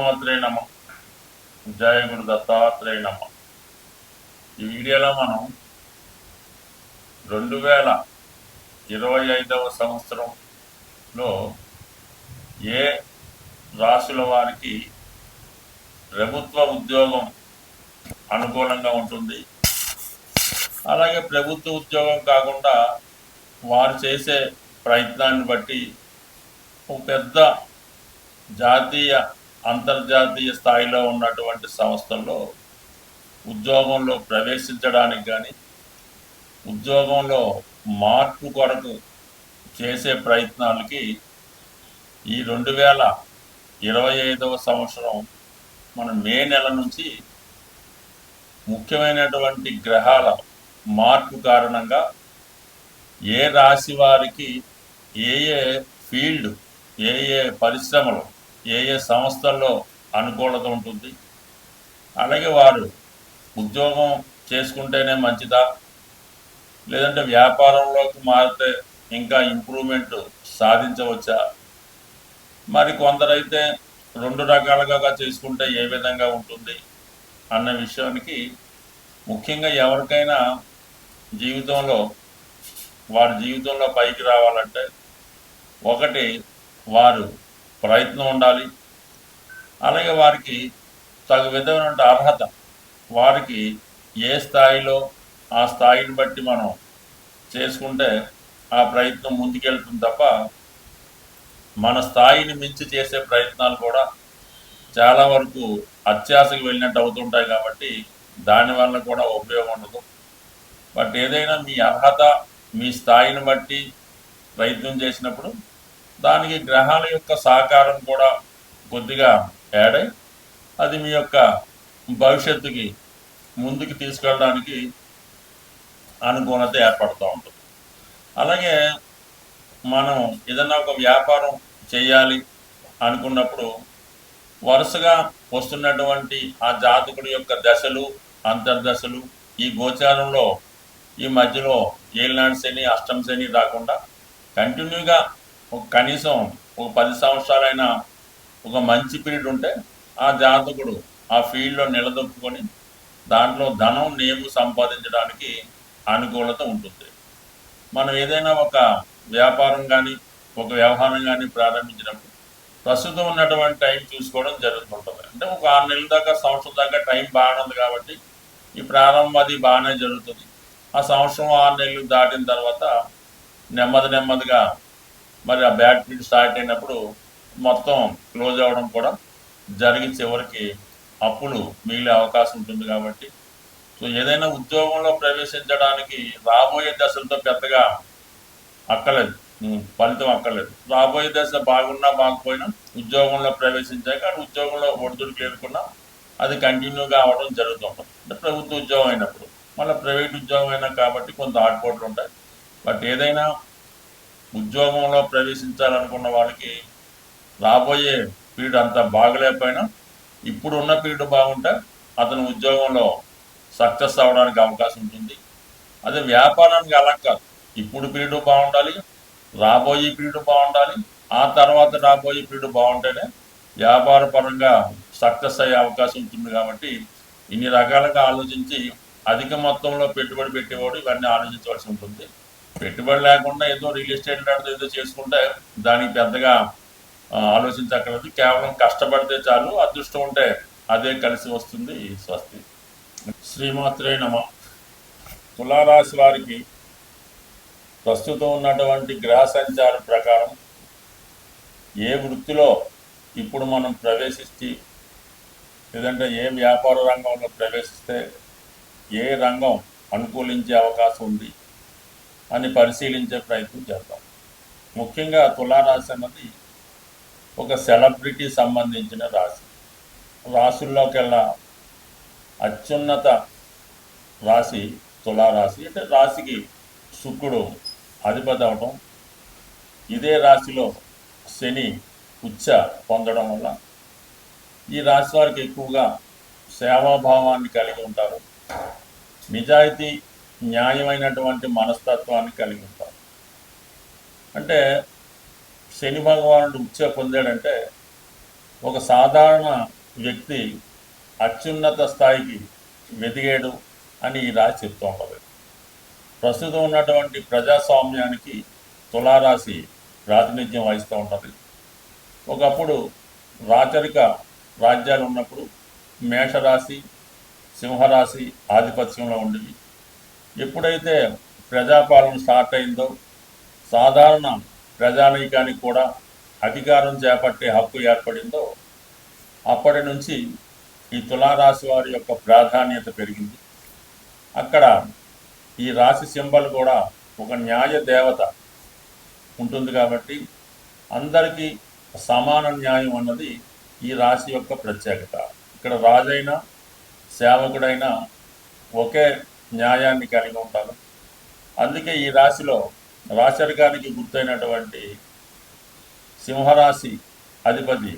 దత్తాత్రేయ నమ. జయ గురు దత్తాత్రేయ నమ. ఈ వీడియోలో మనం 2025వ సంవత్సరంలో ఏ రాశుల వారికి ప్రభుత్వ ఉద్యోగం అనుకూలంగా ఉంటుంది, అలాగే ప్రభుత్వ ఉద్యోగం కాకుండా వారు చేసే ప్రయత్నాన్ని బట్టి ఒక పెద్ద జాతీయ అంతర్జాతీయ స్థాయిలో ఉన్నటువంటి సంస్థల్లో ఉద్యోగంలో ప్రవేశించడానికి కానీ ఉద్యోగంలో మార్పు కొరకు చేసే ప్రయత్నాలకి ఈ 2025వ సంవత్సరం మన మే నెల నుంచి ముఖ్యమైనటువంటి గ్రహాల మార్పు కారణంగా ఏ రాశి వారికి ఏ ఏ ఫీల్డ్, ఏ ఏ పరిశ్రమలు, ఏ ఏ సంస్థల్లో అనుకూలత ఉంటుంది, అలాగే వారు ఉద్యోగం చేసుకుంటేనే మంచిదా, లేదంటే వ్యాపారంలోకి మారితే ఇంకా ఇంప్రూవ్మెంట్ సాధించవచ్చా, మరి కొందరైతే 2 రకాలుగా చేసుకుంటే ఏ విధంగా ఉంటుంది అన్న విషయానికి ముఖ్యంగా ఎవరికైనా వారి జీవితంలో పైకి రావాలంటే ఒకటి వారు ప్రయత్నం ఉండాలి, అలాగే వారికి తగు విధమైన అర్హత, వారికి ఏ స్థాయిలో ఆ స్థాయిని బట్టి మనం చేసుకుంటే ఆ ప్రయత్నం ముందుకెళ్తుంది తప్ప మన స్థాయిని మించి చేసే ప్రయత్నాలు కూడా చాలా వరకు అత్యాశకు వెళ్ళినట్టు అవుతుంటాయి. కాబట్టి దానివల్ల కూడా ఉపయోగం ఉండదు. బట్ ఏదైనా మీ అర్హత, మీ స్థాయిని బట్టి ప్రయత్నం చేసినప్పుడు దానికి గ్రహాల యొక్క సహకారం కూడా కొద్దిగా యాడ్ అయి అది మీ యొక్క భవిష్యత్తుకి ముందుకు తీసుకెళ్ళడానికి అనుకూలత ఏర్పడుతూ ఉంటుంది. అలాగే మనం ఏదన్నా ఒక వ్యాపారం చేయాలి అనుకున్నప్పుడు వరుసగా వస్తున్నటువంటి ఆ జాతకుడి యొక్క దశలు, అంతర్దశలు, ఈ గోచారంలో ఈ మధ్యలో ఏలినాడు శని, అష్టమ శని రాకుండా కంటిన్యూగా కనీసం ఒక 10 సంవత్సరాలైనా ఒక మంచి పీరియడ్ ఉంటే ఆ జాతకుడు ఆ ఫీల్డ్లో నిలదొక్కుని దాంట్లో ధనం, నేము సంపాదించడానికి అనుకూలత ఉంటుంది. మనం ఏదైనా ఒక వ్యాపారం కానీ ఒక వ్యవహారం కానీ ప్రారంభించినప్పుడు ప్రస్తుతం ఉన్నటువంటి టైం చూసుకోవడం జరుగుతుంటుంది. అంటే ఒక 6 నెలల దాకా, సంవత్సరం దాకా టైం బాగానే ఉంది కాబట్టి ఈ ప్రారంభం అది బాగానే జరుగుతుంది. ఆ సంవత్సరం 6 నెలలు దాటిన తర్వాత నెమ్మదిగా మరి ఆ బ్యాడ్ పీరియడ్ స్టార్ట్ అయినప్పుడు మొత్తం క్లోజ్ అవ్వడం కూడా జరిగి చివరికి అప్పులు మిగిలే అవకాశం ఉంటుంది. కాబట్టి సో ఏదైనా ఉద్యోగంలో ప్రవేశించడానికి రాబోయే దశలతో పెద్దగా అక్కర్లేదు, ఫలితం అక్కర్లేదు. రాబోయే దశ బాగున్నా బాగపోయినా ఉద్యోగంలో ప్రవేశించాక ఉద్యోగంలో ఒడిదుడుకులు ఎదుర్కొన్నా అది కంటిన్యూగా అవ్వడం జరుగుతుంటుంది. అంటే ప్రభుత్వ ఉద్యోగం అయినప్పుడు, మళ్ళీ ప్రైవేట్ ఉద్యోగం అయినా కాబట్టి కొంత ఆటుపోట్లు ఉంటాయి. బట్ ఏదైనా ఉద్యోగంలో ప్రవేశించాలనుకున్న వాళ్ళకి రాబోయే పీరియడ్ అంతా బాగలేకపోయినా ఇప్పుడున్న పీరియడ్ బాగుంటే అతను ఉద్యోగంలో సక్సెస్ అవ్వడానికి అవకాశం ఉంటుంది. అదే వ్యాపారానికి అలా కాదు, ఇప్పుడు పీరియడ్ బాగుండాలి, రాబోయే పీరియడ్ బాగుండాలి, ఆ తర్వాత రాబోయే పీరియడ్ బాగుంటేనే వ్యాపార పరంగా సక్సెస్ అయ్యే అవకాశం ఉంటుంది. కాబట్టి ఇన్ని రకాలుగా ఆలోచించి అధిక మొత్తంలో పెట్టుబడి పెట్టేవాడు ఇవన్నీ ఆలోచించవలసి ఉంటుంది. పెట్టుబడి లేకుండా ఏదో రియల్ ఎస్టేట్ లాంటిది ఏదో చేసుకుంటే దానికి పెద్దగా ఆలోచించక్కర్లేదు. కేవలం కష్టపడితే చాలు, అదృష్టం ఉంటే అదే కలిసి వస్తుంది. స్వస్తి. శ్రీమాత్రే నమ. తులారాశి వారికి ప్రస్తుతం ఉన్నటువంటి గ్రహ సంచారం ప్రకారం ఏ వృత్తిలో ఇప్పుడు మనం ప్రవేశించి, లేదంటే ఏ వ్యాపార రంగంలో ప్రవేశిస్తే ఏ రంగం అనుకూలించే అవకాశం ఉంది అని పరిశీలించే ప్రయత్నం చేద్దాం. ముఖ్యంగా తులారాశి అన్నది ఒక సెలబ్రిటీ సంబంధించిన రాశి. రాశుల్లోకెల్లా అత్యున్నత రాశి తులారాశి. అంటే రాశికి శుక్రుడు అధిపతి అవటం, ఇదే రాశిలో శని ఉచ్చ పొందడం వల్ల ఈ రాశి వారికి ఎక్కువగా సేవాభావాన్ని కలిగి ఉంటారు. నిజాయితీ, న్యాయమైనటువంటి మనస్తత్వాన్ని కలిగి ఉంటారు. అంటే శని భగవానుడు ఉచ్చ పొందాడంటే ఒక సాధారణ వ్యక్తి అత్యున్నత స్థాయికి వెదిగాడు అని ఈ రాశి చెప్తూ ఉంటుంది. ప్రస్తుతం ఉన్నటువంటి ప్రజాస్వామ్యానికి తులారాశి ప్రాతినిధ్యం వహిస్తూ ఉంటుంది. ఒకప్పుడు రాచరిక రాజ్యాలు ఉన్నప్పుడు మేషరాశి, సింహరాశి ఆధిపత్యంలో ఉండేవి. ఎప్పుడైతే ప్రజాపాలన స్టార్ట్ అయిందో సాధారణ ప్రజానీకానికి కూడా అధికారం చేపట్టే హక్కు ఏర్పడిందో అప్పటి నుంచి ఈ తులారాశి వారి యొక్క ప్రాధాన్యత పెరిగింది. అక్కడ ఈ రాశి సింబల్ కూడా ఒక న్యాయ దేవత ఉంటుంది కాబట్టి అందరికీ సమాన న్యాయం అన్నది ఈ రాశి యొక్క ప్రత్యేకత. ఇక్కడ రాజైనా సేవకుడైనా ఒకే న్యాయాన్ని కలిగి ఉంటారు. అందుకే ఈ రాశిలో రాచరికానికి గుర్తైనటువంటి సింహరాశి అధిపతి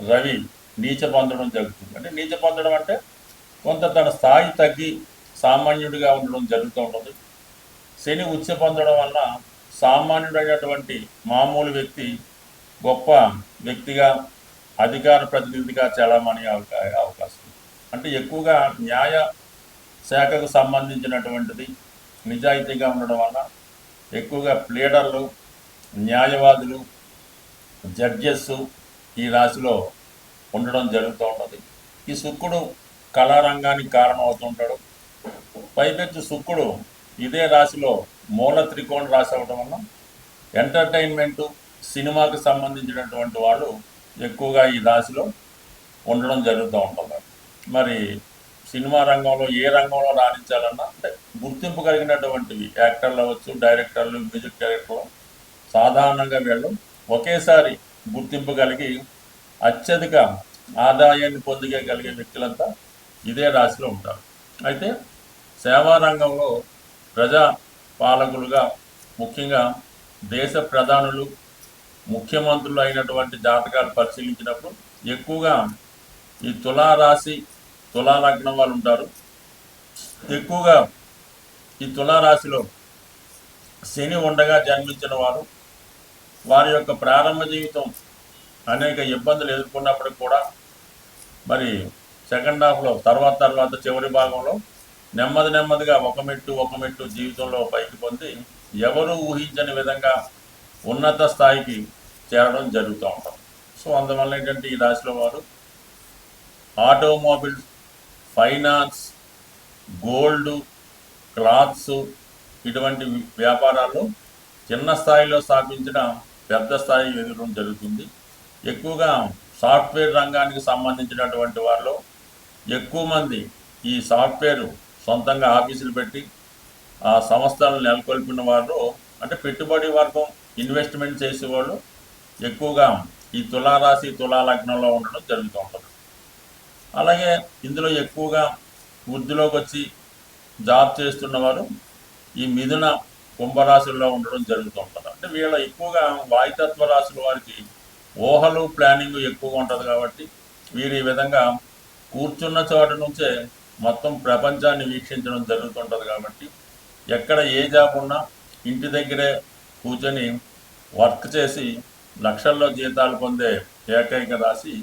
రవి నీచ పొందడం జరుగుతుంది. అంటే నీచ పొందడం అంటే కొంత తన స్థాయి తగ్గి సామాన్యుడిగా ఉండడం జరుగుతూ ఉంటుంది. శని ఉచ్చ పొందడం వల్ల సామాన్యుడైనటువంటి మామూలు వ్యక్తి గొప్ప వ్యక్తిగా అధికార ప్రతినిధిగా చలామణి అవకాశం. అంటే ఎక్కువగా న్యాయ శాఖకు సంబంధించినటువంటిది నిజాయితీగా ఉండడం వల్ల ఎక్కువగా ప్లీడర్లు, న్యాయవాదులు, జడ్జెస్ ఈ రాశిలో ఉండడం జరుగుతూ ఉంటుంది. ఈ శుక్రుడు కళారంగానికి కారణం అవుతుంటాడు. పైపెచ్చు శుక్రుడు ఇదే రాశిలో మూల త్రికోణ రాశి అవడం వల్ల ఎంటర్టైన్మెంటు, సినిమాకి సంబంధించినటువంటి వాళ్ళు ఎక్కువగా ఈ రాశిలో ఉండడం జరుగుతూ ఉంటుంది. మరి సినిమా రంగంలో ఏ రంగంలో రాణించాలన్నా అంటే గుర్తింపు కలిగినటువంటివి యాక్టర్లు అవ్వచ్చు, డైరెక్టర్లు, మ్యూజిక్ డైరెక్టర్లు సాధారణంగా వీళ్ళు ఒకేసారి గుర్తింపు కలిగి అత్యధిక ఆదాయాన్ని పొందగలిగే వ్యక్తులంతా ఇదే రాశిలో ఉంటారు. అయితే సేవా రంగంలో ప్రజా పాలకులుగా ముఖ్యంగా దేశ ప్రధానులు, ముఖ్యమంత్రులు అయినటువంటి జాతకాలు పరిశీలించినప్పుడు ఎక్కువగా ఈ తులారాశి, తులాలగ్నం వాళ్ళు ఉంటారు. ఎక్కువగా ఈ తులారాశిలో శని ఉండగా జన్మించిన వారు వారి యొక్క ప్రారంభ జీవితం అనేక ఇబ్బందులు ఎదుర్కొన్నప్పటికి కూడా మరి సెకండ్ హాఫ్లో తర్వాత చివరి భాగంలో నెమ్మదిగా ఒక మెట్టు జీవితంలో పైకి పొంది ఎవరు ఊహించని విధంగా ఉన్నత స్థాయికి చేరడం జరుగుతూ ఉంటాం. సో అందువల్ల ఏంటంటే ఈ రాశిలో వారు ఆటోమొబైల్స్, ఫైనాన్స్, గోల్డ్, క్లాత్స్ ఇటువంటి వ్యాపారాల్లో చిన్న స్థాయిలో స్థాపించిన పెద్ద స్థాయి ఎదగడం జరుగుతుంది. ఎక్కువగా సాఫ్ట్వేర్ రంగానికి సంబంధించినటువంటి వాళ్ళు ఎక్కువ మంది ఈ సాఫ్ట్వేర్ సొంతంగా ఆఫీసులు పెట్టి ఆ సంస్థలను నెలకొల్పిన వాళ్ళు అంటే పెట్టుబడి వర్గం, ఇన్వెస్ట్మెంట్ చేసేవాళ్ళు ఎక్కువగా ఈ తులారాశి, తులాలగ్నంలో ఉండడం జరుగుతూ ఉంటుంది. అలాగే ఇందులో ఎక్కువగా వృద్ధిలోకి వచ్చి జాబ్ చేస్తున్నవారు ఈ మిథున, కుంభరాశుల్లో ఉండడం జరుగుతూ ఉంటుంది. అంటే వీళ్ళ ఎక్కువగా వాయుతత్వ రాశుల వారికి ఊహలు, ప్లానింగ్ ఎక్కువగా ఉంటుంది కాబట్టి వీరు ఈ విధంగా కూర్చున్న చోట నుంచే మొత్తం ప్రపంచాన్ని వీక్షించడం జరుగుతుంటుంది. కాబట్టి ఎక్కడ ఏ జాబ్ ఉన్నా ఇంటి దగ్గరే కూర్చొని వర్క్ చేసి లక్షల్లో జీతాలు పొందే ఏకైక రాశి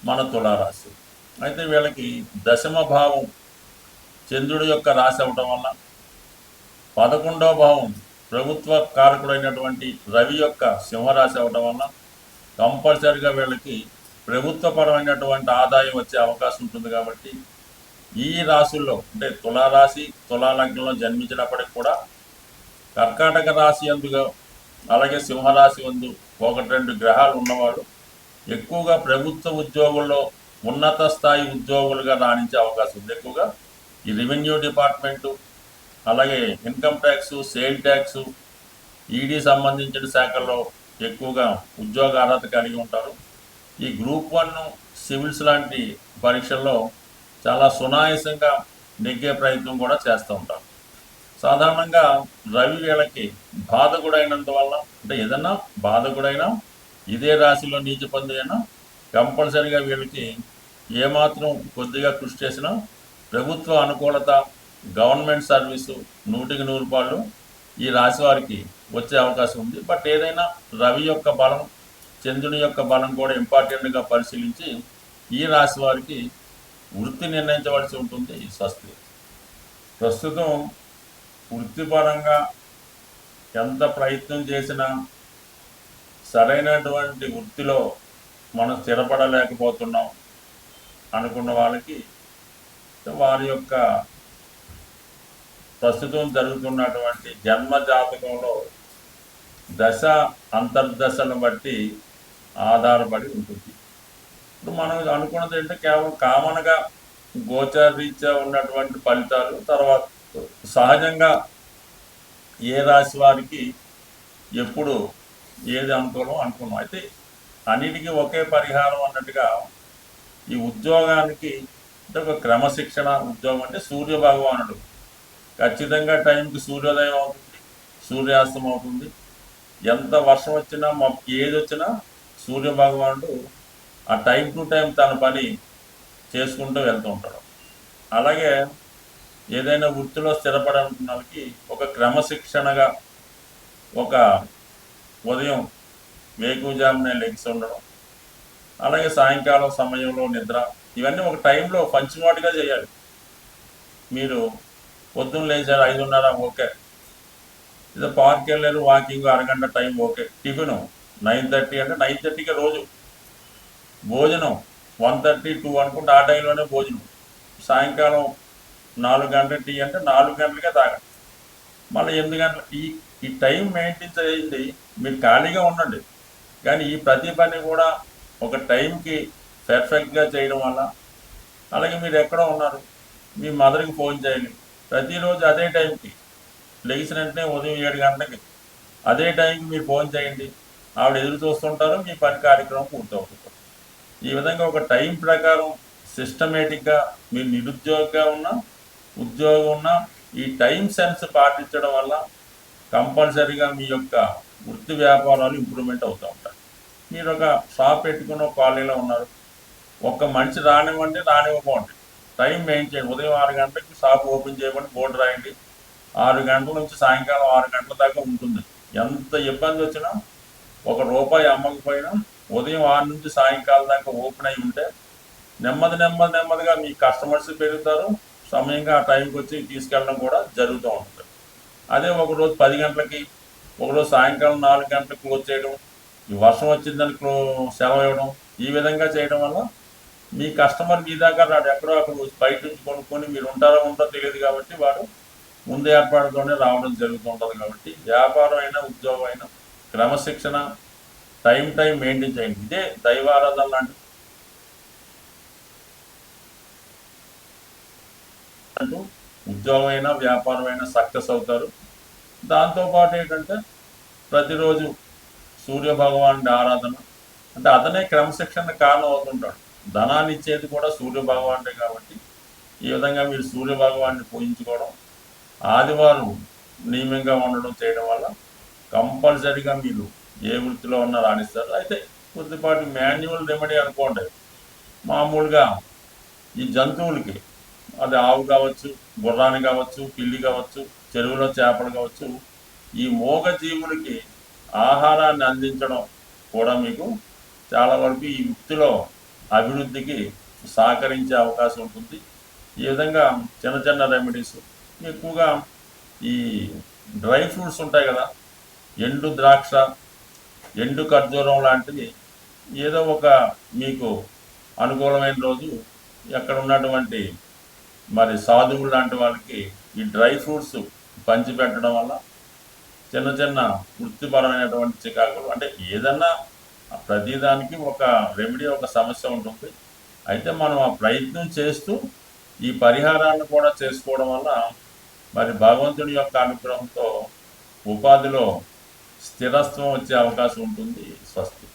మన తులారాశి. అయితే వీళ్ళకి దశమ భావం చంద్రుడి యొక్క రాశి అవటం వల్ల 11వ భావం ప్రభుత్వ కారకుడైనటువంటి రవి యొక్క సింహరాశి అవటం వల్ల కంపల్సరిగా వీళ్ళకి ప్రభుత్వపరమైనటువంటి ఆదాయం వచ్చే అవకాశం ఉంటుంది. కాబట్టి ఈ రాశుల్లో అంటే తులారాశి, తులాలగ్నంలో జన్మించినప్పటికి కూడా కర్కాటక రాశి అందుగా అలాగే సింహరాశి అందు 1-2 గ్రహాలు ఉన్నవాళ్ళు ఎక్కువగా ప్రభుత్వ ఉద్యోగుల్లో ఉన్నత స్థాయి ఉద్యోగులుగా రాణించే అవకాశం ఉంది. ఎక్కువగా ఈ రెవెన్యూ డిపార్ట్మెంటు, అలాగే income tax, sale tax, ED సంబంధించిన శాఖల్లో ఎక్కువగా ఉద్యోగ అర్హత కలిగి ఉంటారు. ఈ గ్రూప్ 1 సివిల్స్ లాంటి పరీక్షల్లో చాలా సునాయాసంగా నెగ్గే ప్రయత్నం కూడా చేస్తూ ఉంటారు. సాధారణంగా రవి వీళ్ళకి బాధకుడైనందువల్ల అంటే ఏదన్నా బాధకుడైనా ఇదే రాశిలో నీచ పొందినా కంపల్సరిగా వీళ్ళకి ఏమాత్రం కొద్దిగా కృషి చేసినా ప్రభుత్వ అనుకూలత, గవర్నమెంట్ సర్వీసు 100% ఈ రాశి వారికి వచ్చే అవకాశం ఉంది. బట్ ఏదైనా రవి యొక్క బలం చంద్రుని యొక్క బలం కూడా ఇంపార్టెంట్గా పరిశీలించి ఈ రాశి వారికి వృత్తి నిర్ణయించవలసి ఉంటుంది. స్వస్తి. ప్రస్తుతం వృత్తిపరంగా ఎంత ప్రయత్నం చేసినా సరైనటువంటి వృత్తిలో మనం స్థిరపడలేకపోతున్నాం అనుకున్న వాళ్ళకి వారి యొక్క ప్రస్తుతం జరుగుతున్నటువంటి జన్మ జాతకంలో దశ అంతర్దశలను బట్టి ఆధారపడి ఉంటుంది. ఇప్పుడు మనం అనుకున్నది ఏంటంటే కేవలం కామన్గా గోచరీత్యా ఉన్నటువంటి ఫలితాలు, తర్వాత సహజంగా ఏ రాశి వారికి ఎప్పుడు ఏది అనుకూలం అనుకున్నాం. అయితే అన్నిటికీ ఒకే పరిహారం అన్నట్టుగా ఈ ఉద్యోగానికి అంటే ఒక క్రమశిక్షణ ఉద్యోగం అంటే సూర్య భగవానుడు ఖచ్చితంగా టైంకి సూర్యోదయం అవుతుంది, సూర్యాస్తం అవుతుంది. ఎంత వర్షం వచ్చినా ఏది వచ్చినా సూర్య భగవానుడు ఆ టైం టు టైం తన పని చేసుకుంటూ వెళ్తూ ఉంటాడు. అలాగే ఏదైనా వృత్తిలో స్థిరపడాలనుకున్న వాళ్ళకి ఒక క్రమశిక్షణగా ఒక ఉదయం వేకువజామునే లెగ్స్ ఉండడం, అలాగే సాయంకాలం సమయంలో నిద్ర, ఇవన్నీ ఒక టైంలో పంచుమాటుగా చేయాలి. మీరు పొద్దున్న లేచారు 5:30 ఓకే, ఇదో పార్క్ వెళ్ళారు వాకింగ్ అరగంట టైం ఓకే, టిఫిన్ 9:30 అంటే 9:30కి రోజు భోజనం 1:30 2 అనుకుంటే ఆ టైంలోనే భోజనం, సాయంకాలం 4 గంటల టీ అంటే 4 గంటలకే తాగండి, మళ్ళీ 8 గంటల ఈ టైం మెయింటైన్ చేయండి. మీరు ఖాళీగా ఉండండి, కానీ ఈ ప్రతి పని కూడా ఒక టైంకి పర్ఫెక్ట్గా చేయడం వల్ల, అలాగే మీరు ఎక్కడో ఉన్నారు మీ మదర్కి ఫోన్ చేయాలి ప్రతిరోజు అదే టైంకి, లెగిసిన వెంటనే ఉదయం 7 గంటలకి అదే టైంకి మీరు ఫోన్ చేయండి, ఆవిడ ఎదురు చూస్తుంటారు, మీ పని కార్యక్రమం పూర్తవుతుంది. ఈ విధంగా ఒక టైం ప్రకారం సిస్టమేటిక్గా మీరు నిరుద్యోగిగా ఉన్నా ఉద్యోగం ఉన్నా ఈ టైం సెన్స్ పాటించడం వల్ల కంపల్సరీగా మీ యొక్క వృత్తి వ్యాపారాలు ఇంప్రూవ్మెంట్ అవుతూ ఉంటాయి. మీరు ఒక షాప్ పెట్టుకున్న కాలనీలో ఉన్నారు, ఒక్క మనిషి రానివ్వకండి, టైం మెయింటైన్ చేయండి. ఉదయం 6 గంటలకి షాప్ ఓపెన్ చేయమని బోర్డు రాయండి, 6 గంటల నుంచి సాయంకాలం 6 గంటల దాకా ఉంటుంది. ఎంత ఇబ్బంది వచ్చినా ₹1 అమ్మకపోయినా ఉదయం 6 నుంచి సాయంకాలం దాకా ఓపెన్ అయి ఉంటే నెమ్మదిగా మీ కస్టమర్స్ పెరుగుతారు, సమయంగా ఆ టైంకి వచ్చి తీసుకెళ్ళడం కూడా జరుగుతూ ఉంటుంది. అదే ఒకరోజు 10 గంటలకి, ఒకరోజు సాయంకాలం 4 గంటలకు క్లోజ్ చేయడం, ఈ వర్షం వచ్చిందని సెలవు ఇవ్వడం, ఈ విధంగా చేయడం వల్ల మీ కస్టమర్ మీ దాకా రాడు, ఎక్కడో అక్కడ బయట నుంచి కొనుక్కొని మీరు ఉంటారో తెలియదు కాబట్టి వాడు ముందు ఏర్పాటుతోనే రావడం జరుగుతుంటుంది. కాబట్టి వ్యాపారం అయినా ఉద్యోగం అయినా క్రమశిక్షణ టైం మెయింటైన్ చేయండి. ఇదే దైవారాధన లాంటి ఉద్యోగం అయినా వ్యాపారం అయినా సక్సెస్ అవుతారు. దాంతోపాటు ఏంటంటే ప్రతిరోజు సూర్య భగవానుడి ఆరాధన, అంటే అతనే క్రమశిక్షణ కారణం అవుతుంటాడు, ధనాన్ని ఇచ్చేది కూడా సూర్య భగవానుడే. కాబట్టి ఈ విధంగా మీరు సూర్య భగవాన్ని పూజించుకోవడం, ఆదివారం నియమంగా ఉండడం చేయడం వల్ల కంపల్సరీగా మీరు ఏ వృత్తిలో ఉన్నా రాణిస్తారు. అయితే కొద్దిపాటి మాన్యువల్ రెమెడీ అనుకోండి, మామూలుగా ఈ జంతువులకి, అది ఆవు కావచ్చు, గుర్రాన్ని కావచ్చు, పిల్లి కావచ్చు, చెరువులో చేపలు కావచ్చు, ఈ మూగ జీవులకి ఆహారాన్ని అందించడం కూడా మీకు చాలా వరకు ఈ వృత్తిలో అభివృద్ధికి సహకరించే అవకాశం ఉంటుంది. ఈ విధంగా చిన్న రెమెడీస్, ఎక్కువగా ఈ డ్రై ఫ్రూట్స్ ఉంటాయి కదా, ఎండు ద్రాక్ష, ఎండు ఖర్జూరం లాంటివి ఏదో ఒక మీకు అనుకూలమైన రోజు ఎక్కడ ఉన్నటువంటి మరి సాధువులు లాంటి వాళ్ళకి ఈ డ్రై ఫ్రూట్స్ పంచిపెట్టడం వల్ల చిన్న వృత్తిపరమైనటువంటి చికాకులు, అంటే ఏదన్నా ప్రతిదానికి ఒక రెమెడీ, ఒక సమస్య ఉంటుంది. అయితే మనం ఆ ప్రయత్నం చేస్తూ ఈ పరిహారాన్ని కూడా చేసుకోవడం వల్ల మరి భగవంతుడి యొక్క అనుగ్రహంతో ఉపాధిలో స్థిరత్వం వచ్చే అవకాశం ఉంటుంది. స్వస్తి.